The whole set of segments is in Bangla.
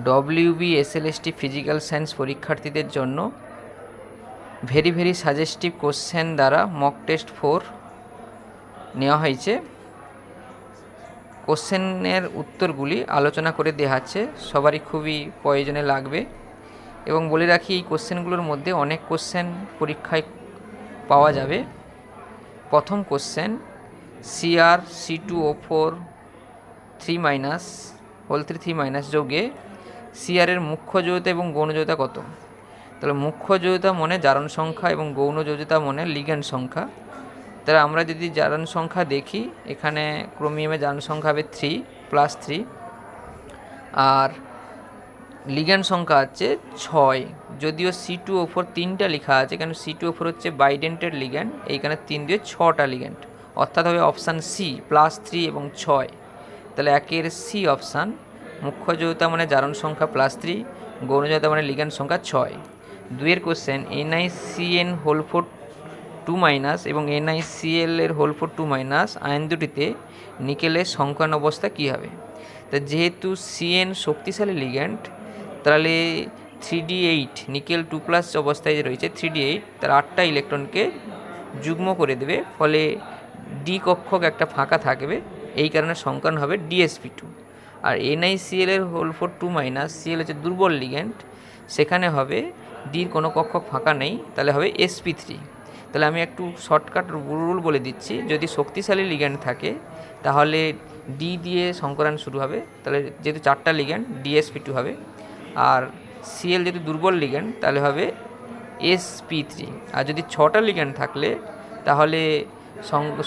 ডব্লিউবি এসএলএসটি ফিজিক্যাল সায়েন্স পরীক্ষার্থীদের জন্য ভেরি সাজেস্টিভ কোশ্চেন দ্বারা মক টেস্ট 4 নেওয়া হয়েছে। কোশ্চেনের উত্তরগুলি আলোচনা করে দেওয়া আছে, সবারই খুবই প্রয়োজনে লাগবে। এবং বলে রাখি, এই কোশ্চেনগুলোর মধ্যে অনেক কোশ্চেন পরীক্ষায় পাওয়া যাবে। প্রথম কোশ্চেন, Cr(C2O4) 3 যৌগে সিআরের মুখ্য যৌগিতা এবং গৌণ যৌগিতা কত? তাহলে মুখ্য যৌগিতা মনে জারণ সংখ্যা এবং গৌণ যৌগিতা মনে লিগ্যান্ড সংখ্যা। তাহলে আমরা যদি জারণ সংখ্যা দেখি, এখানে ক্রোমিয়ামের জারণ সংখ্যা হবে 3+3, আর লিগ্যান্ড সংখ্যা হচ্ছে 6। যদিও C2O4 3টা লেখা আছে, কেন C2O4 হচ্ছে বাইডেন্টেড লিগ্যান্ড, এইখানে 3 দিয়ে 6টা লিগ্যান্ড, অর্থাৎ হবে অপশান সি +3 এবং 6। তাহলে একের সি অপশান, মুখ্য যৌগিতা মানে জারণ সংখ্যা +3, গৌণ যৌগিতা মানে লিগ্যান্ড সংখ্যা 6। দুইয়ের কোশ্চেন, NiCN(4) 2- এবং NiCl(4) 2- আয়ন দুটিতে নিকেলের সংকরণ অবস্থা কী হবে? তা যেহেতু CN শক্তিশালী লিগ্যান্ড, তাহলে 3D8 নিকেল 2+ অবস্থায় যে রয়েছে 3D8, তার 8টা ইলেকট্রনকে যুগ্ম করে দেবে, ফলে ডি কক্ষক একটা ফাঁকা থাকবে, এই কারণে সংকরণ হবে DsP2। আর NiCl(4) 2- Cl হচ্ছে দুর্বল লিগ্যান্ড, সেখানে হবে ডির কোনো কক্ষক ফাঁকা নেই, তাহলে হবে sp3। তাহলে আমি একটু শর্টকাট রুল বলে দিচ্ছি, যদি শক্তিশালী লিগ্যান্ড থাকে তাহলে ডি দিয়ে সংকরণ শুরু হবে, তাহলে যেহেতু 4টা লিগ্যান্ড DsP2 হবে। আর Cl যেহেতু দুর্বল লিগ্যান্ড, তাহলে হবে sp3। আর যদি 6টা লিগ্যান্ড থাকলে তাহলে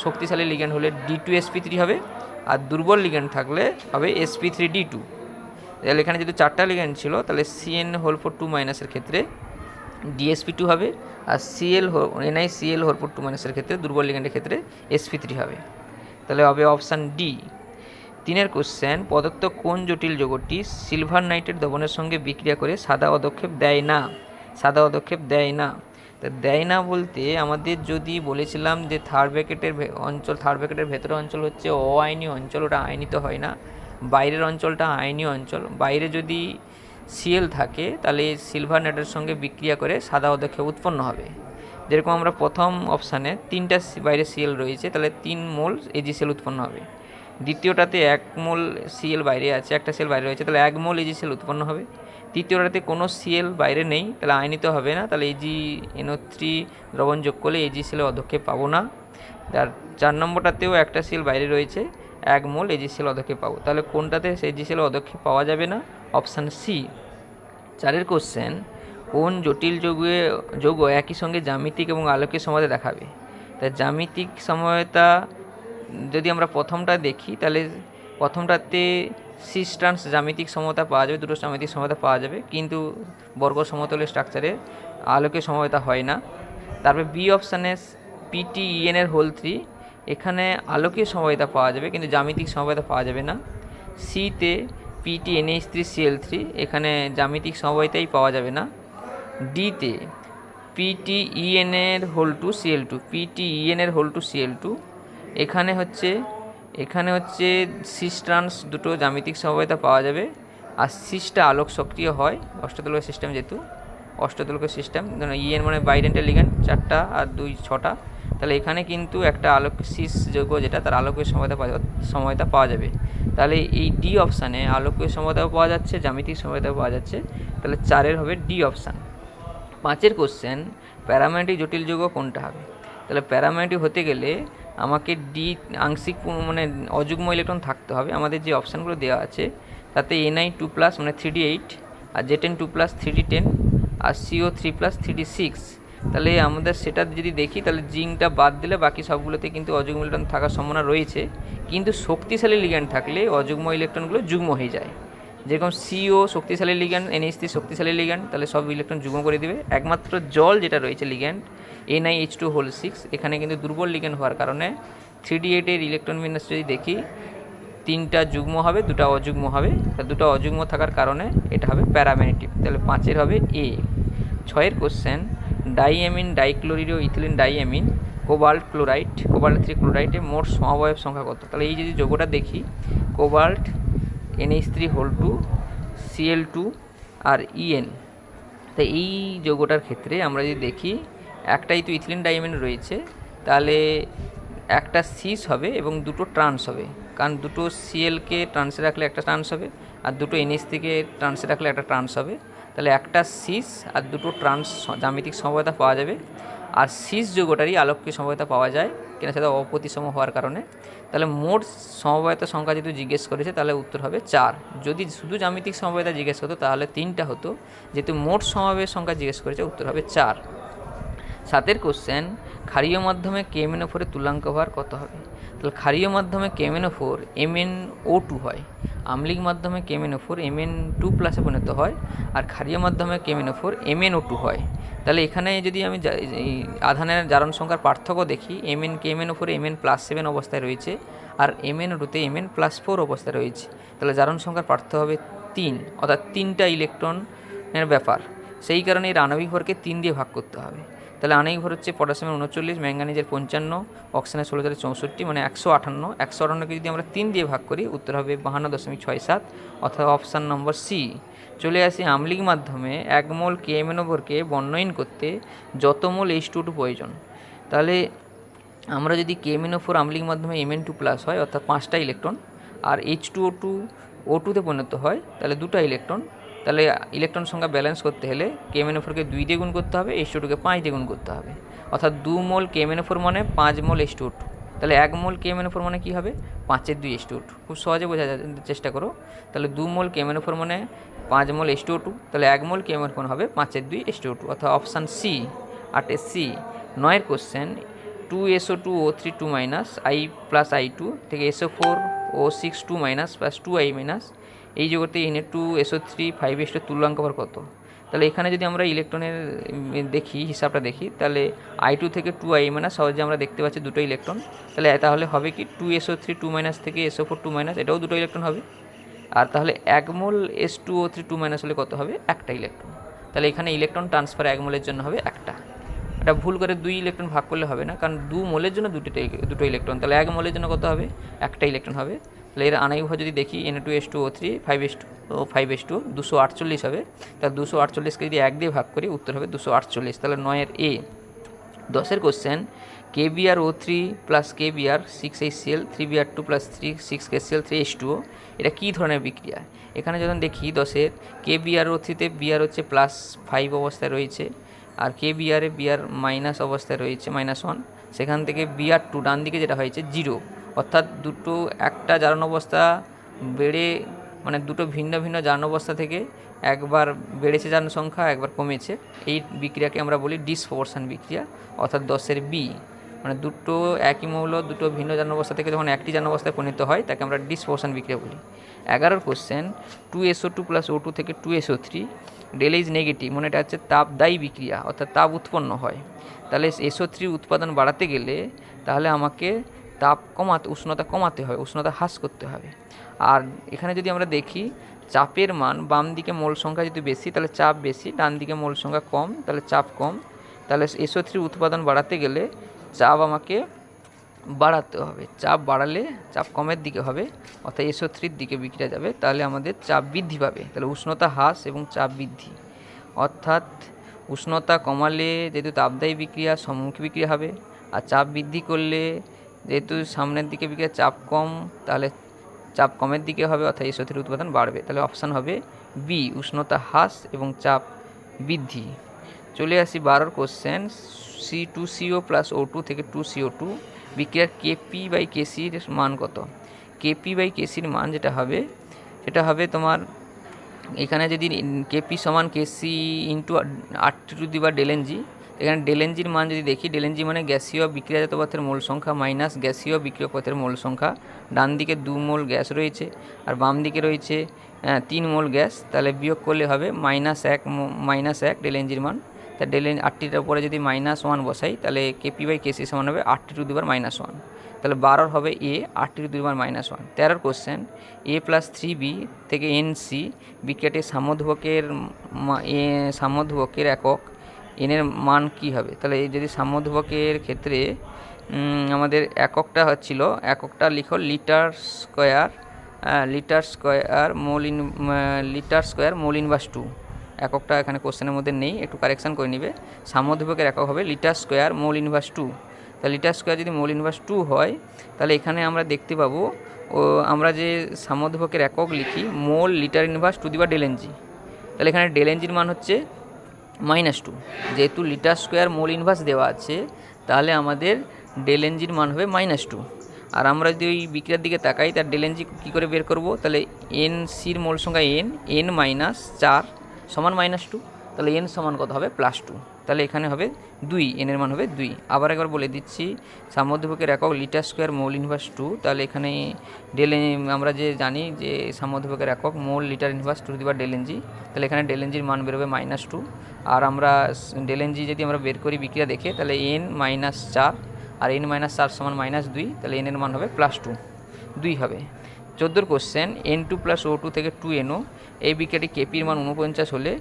শক্তিশালী লিগ্যান্ড হলে D2sp3 হবে, আর দুর্বল লিগ্যান্ড থাকলে হবে sp3d2। তাহলে এখানে যেহেতু 4টা লিগ্যান্ড ছিল, তাহলে CN(4) 2- এর ক্ষেত্রে DsP2 হবে, আর NiCl(4) 2- এর ক্ষেত্রে দুর্বল লিগ্যান্ডের ক্ষেত্রে sp3 হবে। তাহলে হবে অপশান ডি। 3-এর কোশ্চেন, প্রদত্ত কোন জটিল যৌগটি সিলভার নাইট্রেট দ্রবণের সঙ্গে বিক্রিয়া করে সাদা অধক্ষেপ দেয় না? তা দেয় না বলতে আমাদের যদি বলেছিলাম যে থার্ড ব্র্যাকেটের ভেতরের অঞ্চল হচ্ছে অআয়নীয় অঞ্চল, ওটা আয়নিত হয় না। বাইরের অঞ্চলটা আয়নীয় অঞ্চল। বাইরে যদি Cl থাকে তাহলে সিলভার নাইট্রেটের সঙ্গে বিক্রিয়া করে সাদা অধক্ষেপ উৎপন্ন হবে। যেরকম আমরা প্রথম অপশানে 3টা বাইরে Cl রয়েছে, তাহলে 3 মোল AgCl উৎপন্ন হবে। দ্বিতীয়টাতে 1 মোল Cl বাইরে আছে, একটা Cl বাইরে রয়েছে, তাহলে 1 মোল AgCl উৎপন্ন হবে। তৃতীয়টাতে কোনো Cl বাইরে নেই, তাহলে আয়নিত হবে না, তাহলে AgNO3 দ্রবণ যোগ করলে AgCl অধক্ষেপ পাবো না। আর 4 নম্বরটাতেও একটা Cl বাইরে রয়েছে, 1 মোল AgCl অধক্ষেপ পাবো। তাহলে কোনটাতে AgCl অধক্ষেপ পাওয়া যাবে না? Option C. 4-এর কোশ্চেন, কোন জটিল যৌগ একই সঙ্গে জ্যামিতিক এবং আলোকীয় সমতা দেখাবে? তাই জ্যামিতিক সমতা যদি আমরা প্রথমটা দেখি, তাহলে প্রথমটাতে সিস ট্রান্স জ্যামিতিক সমতা পাওয়া যাবে, দুটো জ্যামিতিক সমতা পাওয়া যাবে, কিন্তু বর্গ সমতলের স্ট্রাকচারে আলোকীয় সমতা হয় না। তারপরে বি অপশানে PTEN(3), এখানে আলোকীয় সমতা পাওয়া যাবে কিন্তু জ্যামিতিক সমতা পাওয়া যাবে না। সিতে PTNH3Cl3, এখানে জ্যামিতিক সমবায়িতাই পাওয়া যাবে না। ডিতে PTEN(2Cl2), এখানে হচ্ছে সিস ট্রান্স দুটো জ্যামিতিক সমবায়িতা পাওয়া যাবে। আর সিসটা আলোক সক্রিয় হয়, অষ্টতলক সিস্টেম, যেহেতু অষ্টতলক সিস্টেম, EN মানে বাইডেন্টাল লিগ্যান্ড 4টা আর 2 6টা, তাহলে এখানে কিন্তু একটা আলোক সিস যৌগ যেটা, তার আলোকীয় সময়তা পাওয়া যাবে। তাহলে এই ডি অপশানে আলোকীয় সমতাও পাওয়া যাচ্ছে, জ্যামিতিক সমতাও পাওয়া যাচ্ছে, তাহলে 4-এর হবে ডি অপশান। 5-এর কোশ্চেন, প্যারাম্যাগনেটিক জটিল যৌগ কোনটা হবে? তাহলে প্যারাম্যাগনেটিক হতে গেলে আমাকে ডি আংশিক মানে অযুগ্ম ইলেকট্রন থাকতে হবে। আমাদের যে অপশানগুলো দেওয়া আছে তাতে Ni2+ মানে 3D8, আর Zn2+ 3D10, আর CO3+ 3D6। তাহলে আমাদের সেটা যদি দেখি, তাহলে জিঙ্কটা বাদ দিলে বাকি সবগুলোতে কিন্তু অযুগ্ম ইলেকট্রন থাকার সম্ভাবনা রয়েছে, কিন্তু শক্তিশালী লিগ্যান্ড থাকলে অযুগ্ম ইলেকট্রনগুলো যুগ্ম হয়ে যায়। যেরকম CO শক্তিশালী লিগ্যান্ড, NH3 শক্তিশালী লিগ্যান্ড, তাহলে সব ইলেকট্রন যুগ্ম করে দেবে। একমাত্র জল যেটা রয়েছে লিগ্যান্ড NiH2(6), এখানে কিন্তু দুর্বল লিগ্যান্ড হওয়ার কারণে 3D8-এর ইলেকট্রন বিন্যাস যদি দেখি, 3টা যুগ্ম হবে, 2টা অযুগ্ম হবে। তা 2টা অযুগ্ম থাকার কারণে এটা হবে প্যারাম্যাগনেটিক, তাহলে 5-এর হবে এ। 6-এর question, diamine dichlorido ethylene diamine cobalt 3 ক্লোরাইডে মোট সমবয়ব সংখ্যা কত? তাহলে এই যদি যৌগটা দেখি, কোবাল্ট NH3(2), Cl2 আর En। তাই এই যৌগটার ক্ষেত্রে আমরা যদি দেখি একটাই তো ইথিলিন ডাইমিন রয়েছে, তাহলে একটা সিস হবে এবং দুটো ট্রান্স হবে, কারণ দুটো সিএলকে ট্রান্সে রাখলে একটা ট্রান্স হবে আর দুটো এনএস থেকে ট্রান্সে রাখলে একটা ট্রান্স হবে। তাহলে একটা সিস আর দুটো ট্রান্স জ্যামিতিক সমবেতা পাওয়া যাবে। আর সিস যৌগটারই আলোক্য সমবেতা পাওয়া যায় কিনা সেটা অপ্রতিসম হওয়ার কারণে। তাহলে মোট সমবেতা সংখ্যা যেহেতু জিজ্ঞেস করেছে তাহলে উত্তর হবে 4। যদি শুধু জ্যামিতিক সমবেতা জিজ্ঞেস করতো তাহলে 3টা হতো, যেহেতু মোট সমবেত সংখ্যা জিজ্ঞেস করেছে উত্তর হবে 4। 7 কোশ্চেন, ক্ষারীয় মাধ্যমে KMnO4 তুল্যাঙ্ক ভার কত হবে? তাহলে ক্ষারীয় মাধ্যমে KMnO4 MnO2 হয়, আম্লিক মাধ্যমে KMnO4 Mn2+ পরিণত হয়, আর ক্ষারীয় মাধ্যমে KMnO4 MnO2 হয়। তাহলে এখানে যদি আমি আধানের জারণ সংখ্যার পার্থক্য দেখি, KMnO4 Mn+7 অবস্থায় রয়েছে আর MnO2তে Mn+4 অবস্থায় রয়েছে। তাহলে জারণ সংখ্যার পার্থক্য হবে 3, অর্থাৎ 3টা ইলেকট্রনের ব্যাপার। সেই কারণে এর আণবিক ভরকে 3 দিয়ে ভাগ করতে হবে। তাহলে আণবিক ভর হচ্ছে পটাশিয়ামের 39, ম্যাঙ্গানিজের 55, অক্সিজেনের 16/64, মানে 158। 158কে যদি আমরা 3 দিয়ে ভাগ করি উত্তর হবে 52.67, অর্থাৎ অপশান নম্বর সি। চলে আসি আম্লিক মাধ্যমে 1 মোল KMnO4কে বর্ণহীন করতে যত মোল H2O2 প্রয়োজন। তাহলে আমরা যদি KMnO4 আম্লিক মাধ্যমে Mn2+ হয়, অর্থাৎ 5টা ইলেকট্রন, আর H2O2 O2তে পরিণত হয় তাহলে 2টা ইলেকট্রন। তাহলে ইলেকট্রন সংখ্যা ব্যালেন্স করতে হলে KMnO4কে 2 দিয়ে গুণ করতে হবে, H2O2কে 5 দিয়ে গুণ করতে হবে, অর্থাৎ 2 মোল KMnO4 মানে 5 মোল H2O2। তাহলে 1 মোল KMnO4 মানে কী হবে? 5/2 H2O2। খুব সহজে বোঝা চেষ্টা করো। তাহলে 2 মোল KMnO4 মানে 5 মোল H2O2, তাহলে 1 মোল KMnO4 হবে 5/2 H2O2, অর্থাৎ option C. 8 C. 9 question, 2SO2O3 2- I + I2 থেকে SO4O6 2- + 2I- এই জগতে Na2SO3 5H2 তুল্যাঙ্ক ভার কত? তাহলে এখানে যদি আমরা ইলেকট্রনের দেখি, হিসাবটা দেখি, তাহলে I2 থেকে 2I- সহজে আমরা দেখতে পাচ্ছি দুটো ইলেকট্রন। তাহলে হবে কি 2SO3 2- থেকে SO4 2- এটাও দুটো ইলেকট্রন হবে। আর তাহলে 1 মোল S2O3 2- হলে কত হবে? একটা ইলেকট্রন। তাহলে এখানে ইলেকট্রন ট্রান্সফার 1 মোলের জন্য হবে একটা। এটা ভুল করে 2 ইলেকট্রন ভাগ করলে হবে না, কারণ 2 মোলের জন্য দুটো ইলেকট্রন, তাহলে 1 মোলের জন্য কত হবে? একটা ইলেকট্রন হবে। তাহলে এর আণবিক ভর যদি দেখি Na2H2O3 5H2 248 হবে। তাহলে 248কে যদি 1 দিয়ে ভাগ করি উত্তর হবে 248। তাহলে 9 এ। 10 question, KBrO3 + KBr6HCl 3Br2 + 6KCl 3H2O এটা কী ধরনের বিক্রিয়া? এখানে যখন দেখি 10 KBrO3তে Br হচ্ছে +5 অবস্থায় রয়েছে, আর KBrএ Br মাইনাস অবস্থায় রয়েছে -1, সেখান থেকে Br2 ডান দিকে যেটা হয়েছে 0, অর্থাৎ দুটো একটা জারণ অবস্থা বেড়ে, মানে দুটো ভিন্ন ভিন্ন জারণ অবস্থা থেকে একবার বেড়েছে জারণ সংখ্যা, একবার কমেছে। এই বিক্রিয়াকে আমরা বলি ডিসপ্রপোর্শন বিক্রিয়া, অর্থাৎ 10 বি। মানে দুটো একই মৌল দুটো ভিন্ন জারণ অবস্থা থেকে যখন একটি জারণ অবস্থায় পরিণত হয় তাকে আমরা ডিসপ্রপোর্শন বিক্রিয়া বলি। 11 কোশ্চেন, 2SO2 + O2 থেকে 2SO3 ডেলেজ নেগেটিভ, মানে এটা হচ্ছে তাপদায়ী বিক্রিয়া, অর্থাৎ তাপ উৎপন্ন হয়। তাহলে SO3 উৎপাদন বাড়াতে গেলে তাহলে আমাকে উষ্ণতা কমাতে হবে, উষ্ণতা হ্রাস করতে হবে। আর এখানে যদি আমরা দেখি চাপের মান, বাম দিকে মোল সংখ্যা যদি বেশি তাহলে চাপ বেশি, ডান দিকে মোল সংখ্যা কম তাহলে চাপ কম। তাহলে SO3 উৎপাদন বাড়াতে গেলে চাপ আমাকে বাড়াতে হবে, চাপ বাড়ালে চাপ কমের দিকে হবে, অর্থাৎ SO3-র দিকে বিক্রিয়া যাবে, তাহলে আমাদের চাপ বৃদ্ধি পাবে। তাহলে উষ্ণতা হ্রাস এবং চাপ বৃদ্ধি, অর্থাৎ উষ্ণতা কমালে যেহেতু তাপদায়ী বিক্রিয়া সম্মুখী বিক্রিয়া হবে, আর চাপ বৃদ্ধি করলে যেহেতু সামনের দিকে বিক্রিয়া চাপ কম, তাহলে চাপ কমের দিকে হবে, অর্থাৎ SO3 উৎপাদন বাড়বে। তাহলে অপশান হবে বি, উষ্ণতা হ্রাস এবং চাপ বৃদ্ধি। চলে আসি 12 কোশ্চেন, C2CO + O2 থেকে 2CO2 বিক্রিয়ার KP/KCর মান কত? KP/KCর মান যেটা হবে সেটা হবে তোমার, এখানে যদি KP = KC × RT⁻∆Ng, এখানে ∆Ngর মান যদি দেখি, ∆Ng মানে গ্যাসীয় বিক্রিয়াজাত পদার্থের মোল সংখ্যা মাইনাস গ্যাসীয় বিক্রিয়ক পদার্থের মোল সংখ্যা। ডান দিকে 2 মোল গ্যাস রয়েছে আর বাম দিকে রয়েছে 3 মোল গ্যাস, তাহলে বিয়োগ করলে হবে -1 ∆Ngর মান। তা RTর উপরে যদি -1 বসাই তাহলে KP/KC সমান হবে RT⁻⁻1। তাহলে 12 হবে এ, RT⁻⁻1। 13 কোশ্চেন, A + 3B থেকে NC বিক্রিয়াটি সাম্যধ্রুবকের একক এনের মান কী হবে? তাহলে এই যদি সাম্যধ্রুবকের ক্ষেত্রে আমাদের এককটা লিখো litre square litre square mole inverse 2, এককটা এখানে কোশ্চেনের মধ্যে নেই, একটু কারেকশান করে নিবে। সাম্যদ্রব্যকের একক হবে লিটার স্কোয়ার মোল ইনভার্স 2। তাহলে লিটার স্কোয়ার যদি মোল ইনভার্স 2 হয়, তাহলে এখানে আমরা দেখতে পাবো আমরা যে সাম্যদ্রব্যকের একক লিখি মোল লিটার ইনভার্স টু দি বা ডেলেনজি, তাহলে এখানে ডেলেনজির মান হচ্ছে -2। যেহেতু লিটার স্কোয়ার মোল ইনভার্স দেওয়া আছে, তাহলে আমাদের ডেলেনজির মান হবে -2। আর আমরা যদি ওই বিক্রিয়ার দিকে তাকাই, তার ডেলেনজি কী করে বের করব? তাহলে সির মোল সংখ্যা n -4 সমান -2, তাহলে n সমান কত হবে? +2। তাহলে এখানে হবে 2, এর মান হবে 2। আবার একবার বলে দিচ্ছি, সাম্যদ্রব্যকের একক লিটার স্কোয়ার মোল ইনভার্স 2, তাহলে এখানে আমরা যে জানি যে সাম্যদ্রব্যকের একক মোল লিটার ইনভার্স টু দি বা ডেলেনজি, তাহলে এখানে ডেলেনজির মান বেরোবে -2। আর আমরা ডেলেনজি যদি আমরা বের করি বিক্রিয়া দেখে, তাহলে n -4 আর n -4 সমান -2, তাহলে n এর মান হবে +2 হবে। 14 কোশ্চেন, N2 + O2 থেকে 2NO এই বিক্রিয়াটি কেপির মান 49 হলে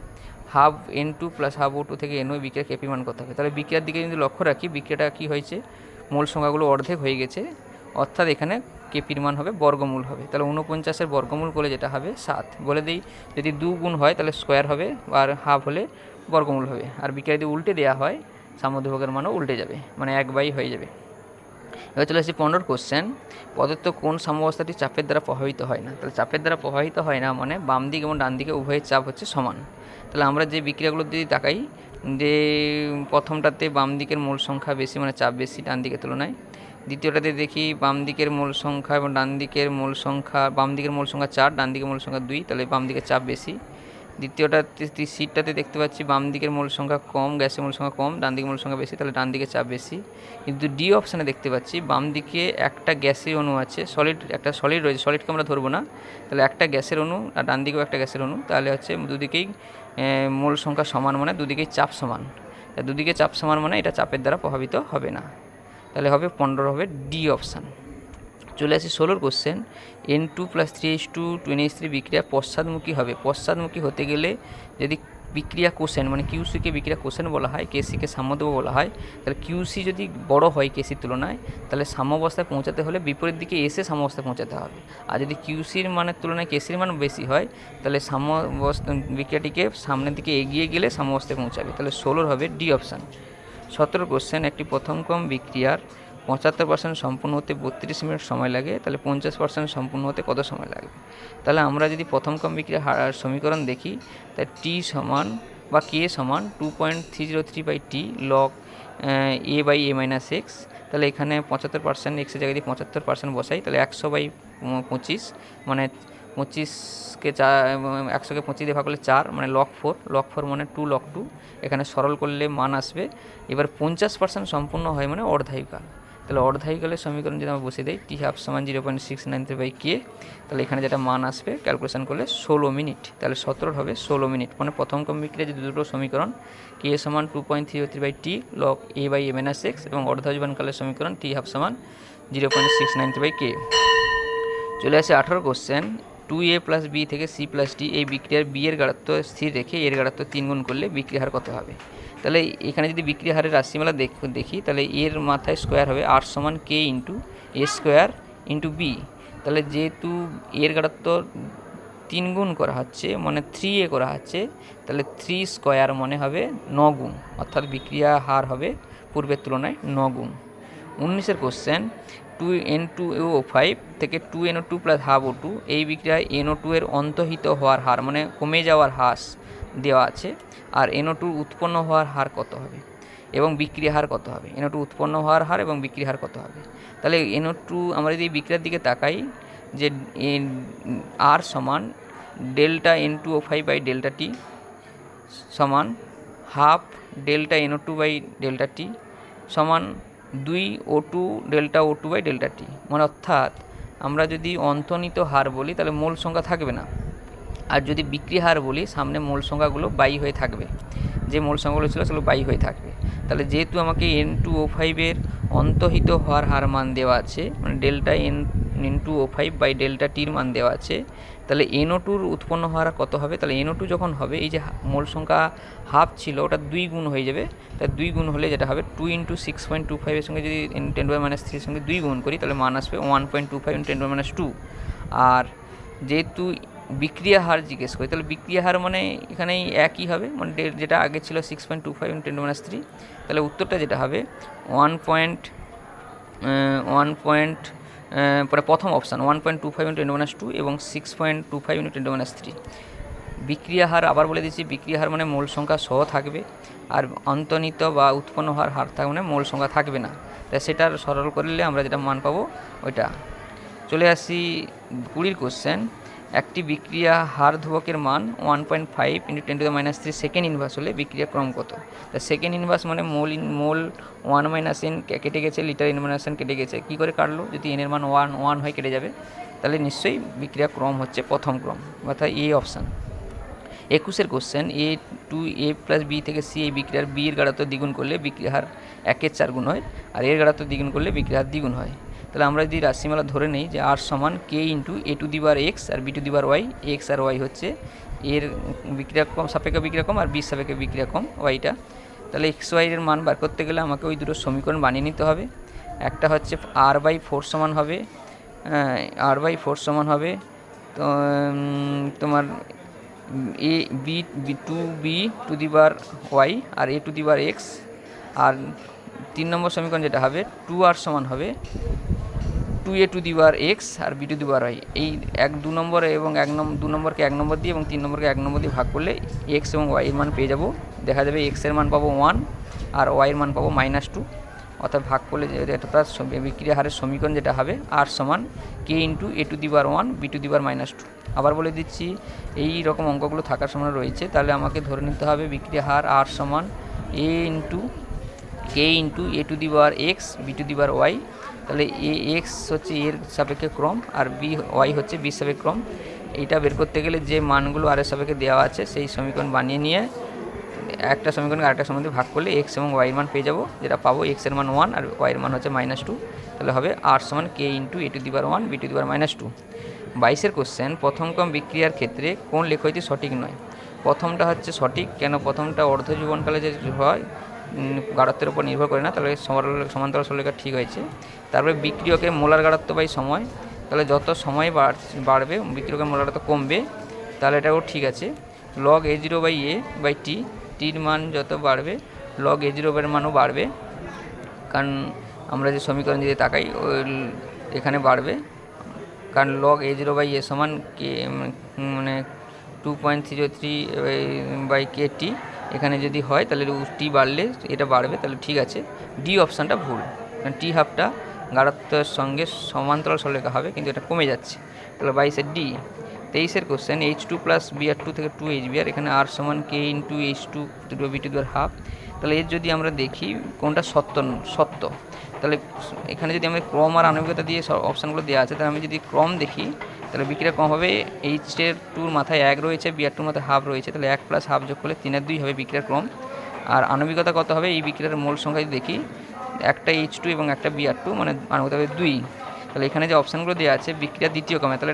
হাফ N2 + হাফ O2 থেকে NO বিক্রিয়া কেপির মান কত হবে? তাহলে বিক্রিয়ার দিকে যদি লক্ষ্য রাখি, বিক্রিয়াটা কী হয়েছে? মোল সংখ্যাগুলো অর্ধেক হয়ে গেছে, অর্থাৎ এখানে কেপির মান হবে বর্গমূল হবে। তাহলে 49-এর বর্গমূল করলে যেটা হবে 7। বলে দিই, যদি 2 গুণ হয় তাহলে স্কোয়ার হবে, আর হাফ হলে বর্গমূল হবে। আর বিক্রিয়া যদি উল্টে দেওয়া হয়, সাম্যদ্রব্যকের মানও উল্টে যাবে, মানে 1/, হয়ে যাবে। এবার চলে আসছি 15 কোশ্চেন, প্রদত্ত কোন সাম্যাবস্থাটি চাপের দ্বারা প্রভাবিত হয় না? তাহলে চাপের দ্বারা প্রভাবিত হয় না মানে বাম দিক এবং ডান দিকে উভয়ের চাপ হচ্ছে সমান। তাহলে আমরা যে বিক্রিয়াগুলো যদি তাকাই, যে প্রথমটাতে বাম দিকের মোল সংখ্যা বেশি, মানে চাপ বেশি ডান দিকের তুলনায়। দ্বিতীয়টাতে দেখি বাম দিকের মোল সংখ্যা এবং ডান দিকের মোল সংখ্যা, বাম দিকের মোল সংখ্যা 4, ডান দিকের মোল সংখ্যা 2, তাহলে বাম দিকের চাপ বেশি। সিটটাতে দেখতে পাচ্ছি বাম দিকের মোল সংখ্যা কম, গ্যাসের মোল সংখ্যা কম, ডান দিকের মোল সংখ্যা বেশি, তাহলে ডান দিকে চাপ বেশি। কিন্তু ডি অপশানে দেখতে পাচ্ছি বাম দিকে একটা গ্যাসের অণু আছে, একটা সলিড রয়েছে, সলিডকে আমরা ধরবো না, তাহলে একটা গ্যাসের অণু, আর ডান দিকেও একটা গ্যাসের অণু, তাহলে হচ্ছে দুদিকেই মোল সংখ্যা সমান, মানে দুদিকেই চাপ সমান। দুদিকে চাপ সমান মানে এটা চাপের দ্বারা প্রভাবিত হবে না, তাহলে হবে 15 হবে ডি অপশান। চলে আসি 16 কোশ্চেন, N2 + 3H2 2NH3 বিক্রিয়া পশ্চাৎমুখী হবে। পশ্চাৎমুখী হতে গেলে যদি বিক্রিয়া কোষেন, মানে কিউসিকে বিক্রিয়া কোষেন বলা হয়, কেসিকে সাম্যদ্রব্য বলা হয়, তাহলে কিউসি যদি বড় হয় কেসির তুলনায়, তাহলে সাম্যাবস্থায় পৌঁছাতে হলে বিপরীত দিকে এসে সাম্যাবস্থায় পৌঁছাতে হবে। আর যদি কিউসির মানের তুলনায় কেসির মান বেশি হয়, তাহলে সাম্যাবস্থা বিক্রিয়াটিকে সামনের দিকে এগিয়ে গেলে সাম্যাবস্থায় পৌঁছাবে, তাহলে 16 হবে ডি অপশান। 17 কোশ্চেন, একটি প্রথমক্রম বিক্রিয়ার 75% সম্পূর্ণ হতে 32 মিনিট সময় লাগে, তাহলে 50% সম্পূর্ণ হতে কত সময় লাগবে? তাহলে আমরা যদি প্রথমক্রম বিক্রিয়ার সমীকরণ দেখি, তাই টি সমান বা কে সমান 2.303/t log a/a-x। তাহলে এখানে 75% এক্সের জায়গায় যদি 75% বসাই, তাহলে 100/25, মানে 25কে 100কে 25 দিয়ে ভাগ করলে 4, মানে log 4 মানে 2 log 2। এখানে সরল করলে মান আসবে। এবার 50% সম্পূর্ণ হয় মানে অর্ধায়ুকাল, তাহলে অর্ধায়ুকালের সমীকরণ যদি আমরা বসে দিই, টি হাফ সমান 0.693/k, তাহলে এখানে যেটা মান আসবে ক্যালকুলেশন করলে 16 মিনিট, তাহলে 17 হবে 16 মিনিট। মানে প্রথমক্রম বিক্রিয়া যে দুটো সমীকরণ, কে সমান 2.303/t log a/a-x এবং অর্ধায়ুকালের সমীকরণ টি হাফ সমান 0.693/k। চলে আসে 18 কোশ্চেন, 2a + b থেকে c + d এই বিক্রিয়ার b এর গাঢ়ত্ব স্থির রেখে এর গাঢ়ত্ব 3 গুণ করলে বিক্রিয়া হার কত হবে? তাহলে এখানে যদি বিক্রিয়া হারের রাশিমালা দেখি, তাহলে এর মাথায় স্কোয়ার হবে r সমান k × a² × b। তাহলে যেহেতু এর গাঢ়ত্ব 3 গুণ করা হচ্ছে, মানে 3a করা হচ্ছে, তাহলে 3 স্কোয়ার মনে হবে 9 গুণ, অর্থাৎ বিক্রিয়া হার হবে পূর্বের তুলনায় 9 গুণ। 19 কোশ্চেন, 2N2O5 থেকে 2NO2 + হাফ O2 এই বিক্রিয়ায় NO2 এর অন্তহিত হওয়ার হার, মানে কমে যাওয়ার হার দেওয়া আছে, আর NO2 উৎপন্ন হওয়ার হার কত হবে এবং বিক্রিয়া হার কত হবে? NO2 উৎপন্ন হওয়ার হার এবং বিক্রিয়া হার কত হবে? তাহলে NO2 আমরা যদি বিক্রিয়ার দিকে তাকাই, যে R সমান ΔN2O5/ΔT সমান হাফ ΔNO2/ΔT সমান 2O2 ΔO2/ΔT, মানে অর্থাৎ আমরা যদি অন্তর্নিহিত হার বলি তাহলে মোল সংখ্যা থাকবে না, আর যদি বিক্রিয়া হার বলি সামনে মোল সংখ্যাগুলো বাই হয়ে থাকবে, যে মোল সংখ্যাগুলো ছিল সেগুলো বাই হয়ে থাকবে। তাহলে যেহেতু আমাকে N2O5 অন্তর্হিত হওয়ার হার মান দেওয়া আছে, মানে ΔN2O5/ΔT মান দেওয়া আছে, তাহলে NO2 উৎপন্ন হওয়ার কত হবে? তাহলে NO2 যখন হবে, এই যে মোল সংখ্যা হাফ ছিল ওটা 2 গুণ হয়ে যাবে, তাই 2 গুণ হলে যেটা হবে 2 × 6.25 এর সঙ্গে যদি 10⁻³ এর সঙ্গে 2 গুণ করি, তাহলে মান আসবে 1.25 × 10⁻²। আর যেহেতু বিক্রিয়া হার জিজ্ঞেস করি, তাহলে বিক্রিয়া হার মানে এখানেই একই হবে, মানে যেটা আগে ছিল 6.25 × 10⁻³ তাহলে উত্তরটা যেটা হবে 1 পরে প্রথম অপশান 1.25 × 10⁻² এবং 6.25 × 10⁻³। বিক্রিয়া হার আবার বলে দিচ্ছি, বিক্রিয়া হার মানে মোল সংখ্যা সহ থাকবে, আর অন্তর্নিহিত বা উৎপন্ন হওয়ার হার থাকবে মানে মোল সংখ্যা থাকবে না। তাই সেটার সরল করলে আমরা যেটা মান পাবো ওইটা। চলে আসি 20 কোশ্চেন। একটি বিক্রিয়া হার ধ্রুবকের মান 1.5 × 10⁻³ সেকেন্ড ইনভার্স হলে বিক্রিয়া ক্রম কত? তা সেকেন্ড ইনভার্স মানে মোল 1 - n কেটে গেছে, লিটার n - n কেটে গেছে, কী করে কাটলো? যদি n এর মান 1 হয় কেটে যাবে, তাহলে নিশ্চয়ই বিক্রিয়া ক্রম হচ্ছে প্রথম ক্রম, অর্থাৎ এই অপশান। 21 কোশ্চেন, A+B থেকে C এই বিক্রিয়ার B এর গাঢ়ত্ব দ্বিগুণ করলে বিক্রিয়া হার 1/4 গুণ হয়, আর এর গাঢ়ত্ব দ্বিগুণ করলে বিক্রিয়া হার দ্বিগুণ হয়। তাহলে আমরা যদি রাশিমালা ধরে নিই যে R সমান K × A⁴ আর B⁴ x আর y হচ্ছে এর বিক্রিয়াক্রম সাপেক্ষে বিক্রিয়াক্রম আর B সাপেক্ষে বিক্রিয়াক্রম ওয়াইটা। তাহলে XY এর মান বার করতে গেলে আমাকে ওই দুটো সমীকরণ বানিয়ে নিতে হবে। একটা হচ্ছে R/4 সমান হবে R/4 সমান হবে তো তোমার B2y আর A⁴x, আর 3 নম্বর সমীকরণ যেটা হবে 2R সমান হবে 2A⁴x আর B⁴y। এই 2 নম্বর এবং 2 নম্বরকে 1 নম্বর দিয়ে এবং 3 নম্বরকে 1 নম্বর দিয়ে ভাগ করলে x এবং y এর মান পেয়ে যাব। দেখা যাবে x এর মান পাবো 1 আর y এর মান পাবো -2, অর্থাৎ ভাগ করলে এটা তার বিক্রিয়া হারের সমীকরণ যেটা হবে R সমান K × A⁴1 B⁴ আবার বলে দিচ্ছি, এই রকম অঙ্কগুলো থাকার সময় রয়েছে, তাহলে আমাকে ধরে নিতে হবে বিক্রিয়া হার R সমান K × A⁴x B⁴y। তাহলে x হচ্ছে এর সাপেক্ষে ক্রম আর y হচ্ছে b সাপেক্ষে ক্রম। এইটা বের করতে গেলে যে মানগুলো আর এর সাপেক্ষে দেওয়া আছে সেই সমীকরণ বানিয়ে নিয়ে একটা সমীকরণকে আরেকটা সমীকরণে ভাগ করলে x এবং y এর মান পেয়ে যাব, যেটা পাবো x এর মান 1 আর y এর মান হচ্ছে -2। তাহলে হবে R সমান K × A⁴1 B⁴ - 22 কোশ্চেন, প্রথম ক্রম বিক্রিয়ার ক্ষেত্রে কোন লেখকটি সঠিক নয়? প্রথমটা হচ্ছে সঠিক, কেন? প্রথমটা অর্ধ জীবনকালে যে হয় গাঢ়ত্বের উপর নির্ভর করে না, তাহলে সমান্তরাল সরলরেখা ঠিক হয়েছে। তারপরে বিক্রিয়কের মোলার গাঢ়ত্ব বাই সময়, তাহলে যত সময় বাড়বে বিক্রিয়কের মোলার গাঢ়ত্ব কমবে, তাহলে এটাও ঠিক আছে। log A0/A/t, টির মান যত বাড়বে log A0 এর মানও বাড়বে, কারণ আমরা যে সমীকরণ যদি তাকাই এখানে বাড়বে, কারণ log A0/A সমান কে মানে 2.03/kt, এখানে যদি হয় তাহলে টি বাড়লে এটা বাড়বে, তাহলে ঠিক আছে। ডি অপশানটা ভুল, কারণ টি হাফটা গাঢ়ত্বের সঙ্গে সমান্তরাল সরলরেখা হবে, কিন্তু এটা কমে যাচ্ছে, তাহলে 22 ডি। 23 কোশ্চেন, H2+Br2 থেকে 2HBr, এখানে R সমান K × H2 B⁴1/2। তাহলে এর যদি আমরা দেখি কোনটা সত্য, তাহলে এখানে যদি আমরা ক্রম আর আণবিকতা দিয়ে অপশানগুলো দেওয়া আছে, তাহলে আমি যদি ক্রম দেখি তাহলে বিক্রিয়া ক্রম হবে H2 মাথায় 1 রয়েছে, Br2 মাথায় 1/2 রয়েছে, তাহলে 1 + 1/2 যোগ করলে 3/2 হবে বিক্রিয়ার ক্রম। আর আণবিকতা কত হবে? এই বিক্রিয়ার মোল সংখ্যা যদি দেখি, একটা H2 এবং একটা Br2, মানে আণবিকতা হবে 2। তাহলে এখানে যে অপশানগুলো দেওয়া আছে বিক্রিয়া দ্বিতীয় ক্রমে, তাহলে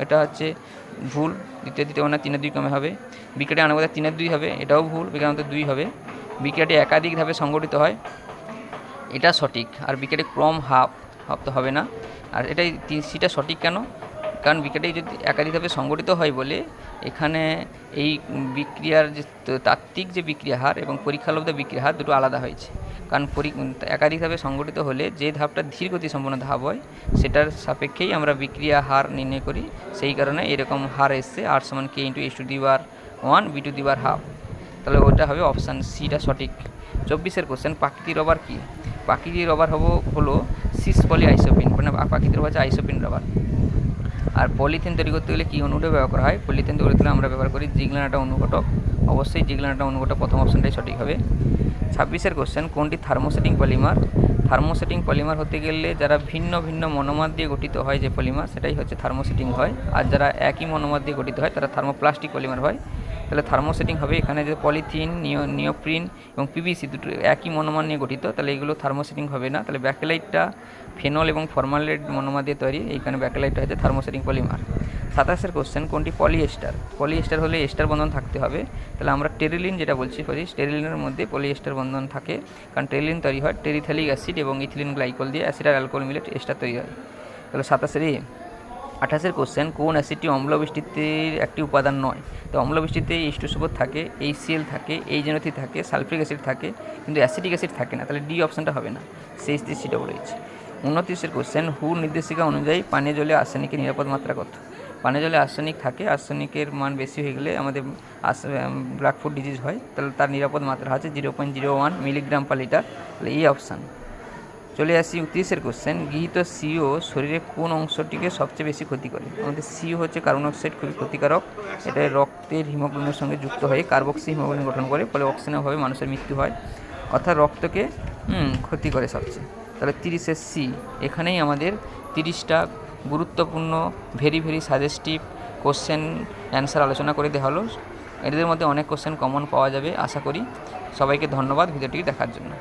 এটা হচ্ছে ভুল, দ্বিতীয় মানে 3/2 ক্রমে হবে। বিক্রিয়াটি আণবিকতা 3/2 হবে, এটাও ভুল, বিক্রিয়াটি 2 হবে। বিক্রিয়াটি একাধিক ধাপে সংগঠিত হয়, এটা সঠিক। আর বিক্রিয়াটি ক্রম হাফ তো হবে না। আর এটাই সিটা সঠিক কেন? কারণ বিক্রিয়াটি যদি একাধিকভাবে সংগঠিত হয় বলে এখানে এই বিক্রিয়ার যে তাত্ত্বিক যে বিক্রিয়া হার এবং পরীক্ষালব্ধ বিক্রিয়া হার দুটো আলাদা হয়েছে। কারণ একাধিকভাবে সংগঠিত হলে যে ধাপটা ধীর গতি সম্পন্ন ধাপ হয় সেটার সাপেক্ষেই আমরা বিক্রিয়া হার নির্ণয় করি, সেই কারণে এরকম হার এসছে R সমান K × H2⁴1 B⁴1/2। তাহলে ওটা হবে অপশান সিটা সঠিক। 24 কোশ্চেন, প্রাকৃতিক রবার কি? প্রাকৃতিক রবার হলো সিস পলি আইসোপিন, মানে প্রাকৃতিক রবার হচ্ছে আইসোপিন রবার। আর পলিথিন তৈরি করতে গেলে কী অনুঘটক ব্যবহার করা হয়? পলিথিন তৈরি করতে আমরা ব্যবহার করি জিগলানাটা অনুঘটক, অবশ্যই জিগলানাটা অনুঘটক প্রথম অপশানটাই সঠিক হবে। 26 কোশ্চেন, কোনটি থার্মোসেটিং পলিমার? থার্মোসেটিং পলিমার হতে গেলে যারা ভিন্ন ভিন্ন মনোমার দিয়ে গঠিত হয় যে পলিমার, সেটাই হচ্ছে থার্মোসেটিং হয়। আর যারা একই মনোমার দিয়ে গঠিত হয় তারা থার্মোপ্লাস্টিক পলিমার হয়। তাহলে থার্মোসেটিং হবে এখানে যে পলিথিন, নিওপ্রিন এবং পিভিসি দুটো একই মনোমার নিয়ে গঠিত, তাহলে এগুলো থার্মোসেটিং হবে না। তাহলে ব্যাকেলাইটটা ফেনল এবং ফর্মালাইট মনোমার দিয়ে তৈরি, এইখানে ব্যাকেলাইটটা হচ্ছে থার্মোসেটিং পলিমার। 27 কোশ্চেন, কোনটি পলিএস্টার? পলিএস্টার হলে এস্টার বন্ধন থাকতে হবে, তাহলে আমরা টেরিলিন যেটা বলছি টেরিলিনের মধ্যে পলিএস্টার বন্ধন থাকে, কারণ টেরিলিন তৈরি হয় টেরিথ্যালিক অ্যাসিড এবং ইথিলিন গ্লাইকল দিয়ে, অ্যাসিড আর অ্যালকোহল মিলে এস্টার তৈরি হয়। তাহলে 27 28 কোশ্চেন, কোন অ্যাসিডটি অম্লবৃষ্টির একটি উপাদান নয়? তো অম্লবৃষ্টিতে H2SO4 থাকে, HCl থাকে, H3 থাকে, সালফ্রিক অ্যাসিড থাকে, কিন্তু অ্যাসিটিক অ্যাসিড থাকে না, তাহলে ডি অপশানটা হবে না, CH3COOH। 29 কোশ্চেন, হু নির্দেশিকা অনুযায়ী পানীয় জলে আর্সেনিকের নিরাপদ মাত্রা কত? পানীয় জলে আর্সেনিক থাকে, আর্সেনিকের মান বেশি হয়ে গেলে আমাদের ব্ল্যাক ফুট ডিজিজ হয়, তাহলে তার নিরাপদ মাত্রা আছে 0.01 মিলিগ্রাম পার লিটার, তাহলে এই অপশান। চলে আসি 29 কোশ্চেন, গৃহীত CO শরীরের কোন অংশটিকে সবচেয়ে বেশি ক্ষতি করে? আমাদের CO হচ্ছে কার্বন অক্সাইড, খুবই ক্ষতিকারক। এটা রক্তের হিমোগ্লোবিনের সঙ্গে যুক্ত হয়ে কার্বক্সি হিমোগ্লোবিন গঠন করে, ফলে অক্সিজেনের অভাবে মানুষের মৃত্যু হয়, অর্থাৎ রক্তকে ক্ষতি করে সবচেয়ে। তাহলে 30 C, এখানেই আমাদের 30টা গুরুত্বপূর্ণ very very suggestive question answer আলোচনা করে দেওয়া হলো। এদের মধ্যে অনেক কোশ্চেন কমন পাওয়া যাবে আশা করি। সবাইকে ধন্যবাদ ভিডিওটি দেখার জন্য।